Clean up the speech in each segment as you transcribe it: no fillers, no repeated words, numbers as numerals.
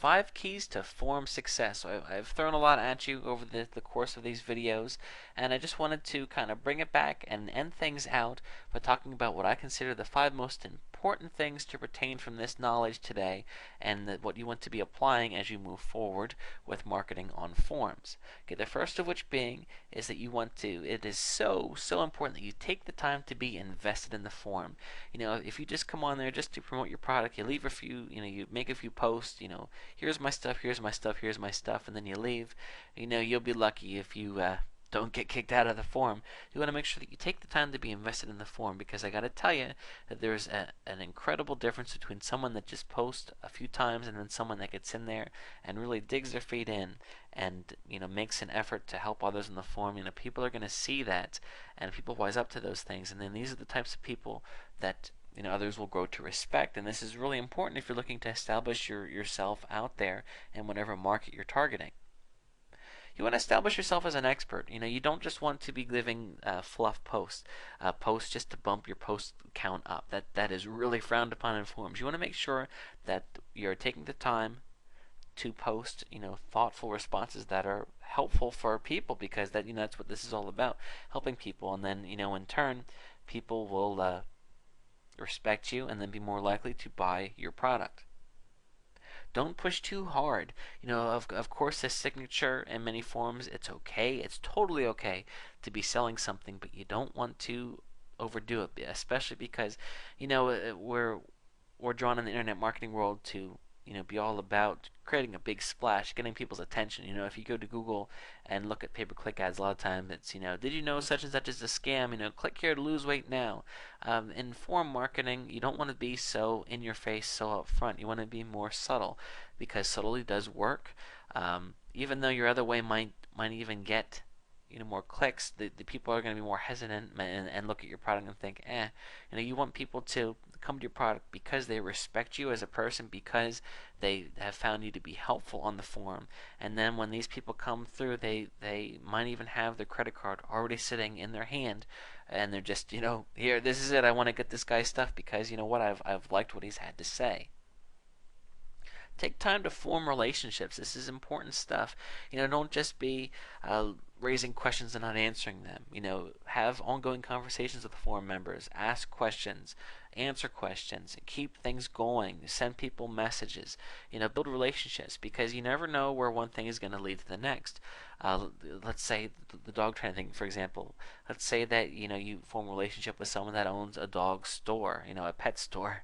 5 keys to form success. So I've thrown a lot at you over the course of these videos, and I just wanted to kind of bring it back and end things out by talking about what I consider the 5 most important things to retain from this knowledge today, and what you want to be applying as you move forward with marketing on forums. Okay, the first of which being is that it is so important that you take the time to be invested in the forum. If you just come on there just to promote your product, you leave a few, you make a few posts, here's my stuff, here's my stuff, here's my stuff, and then you leave, you'll be lucky if you don't get kicked out of the forum. You want to make sure that you take the time to be invested in the forum, because I got to tell you that there's an incredible difference between someone that just posts a few times and then someone that gets in there and really digs their feet in and makes an effort to help others in the forum. People are going to see that, and people wise up to those things, and then these are the types of people that others will grow to respect. And this is really important if you're looking to establish yourself out there in whatever market you're targeting. You want to establish yourself as an expert. You don't just want to be giving fluff posts, posts just to bump your post count up. That is really frowned upon in forums. You want to make sure that you're taking the time to post, thoughtful responses that are helpful for people, because that's what this is all about, helping people. And then, in turn, people will respect you and then be more likely to buy your product. Don't push too hard. Of course, this signature in many forms, it's okay. It's totally okay to be selling something, but you don't want to overdo it, especially because, we're drawn in the internet marketing world to, be all about creating a big splash, getting people's attention. If you go to Google and look at pay-per-click ads, a lot of times it's, did you know such and such is a scam? Click here to lose weight now. In forum marketing, you don't want to be so in your face, so upfront. You want to be more subtle, because subtlety does work. Even though your other way might even get more clicks, the people are going to be more hesitant and look at your product and think, you want people to come to your product because they respect you as a person, because they have found you to be helpful on the forum. And then when these people come through, they might even have their credit card already sitting in their hand, and they're just, here, this is it, I want to get this guy's stuff because, I've liked what he's had to say. Take time to form relationships. This is important stuff. Don't just be raising questions and not answering them. Have ongoing conversations with the forum members. Ask questions, answer questions, keep things going. Send people messages. Build relationships, because you never know where one thing is going to lead to the next. Let's say the dog training thing, for example. Let's say that you form a relationship with someone that owns a dog store, a pet store.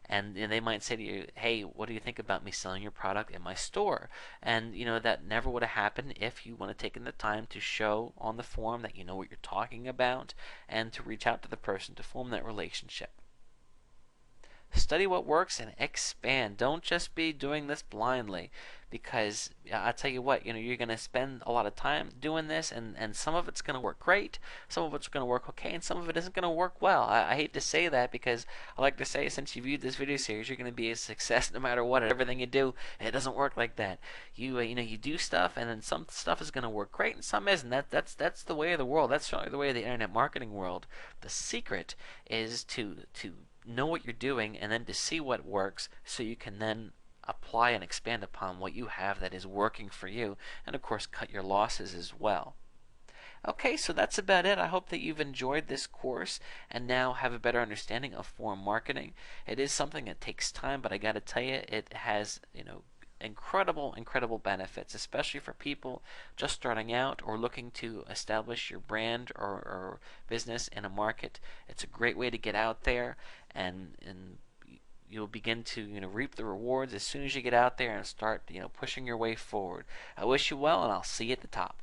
And they might say to you, hey, what do you think about me selling your product in my store? And that never would have happened if you would have taken the time to show on the forum that you know what you're talking about, and to reach out to the person to form that relationship. Study what works and expand. Don't just be doing this blindly, because I'll tell you what, you're going to spend a lot of time doing this, and some of it's going to work great, some of it's going to work okay, and some of it isn't going to work well. I hate to say that, because I like to say, since you viewed this video series, you're going to be a success no matter what. Everything you do, it doesn't work like that. You do stuff, and then some stuff is going to work great and some isn't. That's the way of the world. That's certainly the way of the internet marketing world. The secret is to know what you're doing, and then to see what works, so you can then apply and expand upon what you have that is working for you, and of course cut your losses as well. Okay, so that's about it. I hope that you've enjoyed this course and now have a better understanding of forum marketing. It is something that takes time, but I got to tell you, it has incredible benefits, especially for people just starting out or looking to establish your brand or business in a market. It's a great way to get out there, and you'll begin to reap the rewards as soon as you get out there and start pushing your way forward. I wish you well, and I'll see you at the top.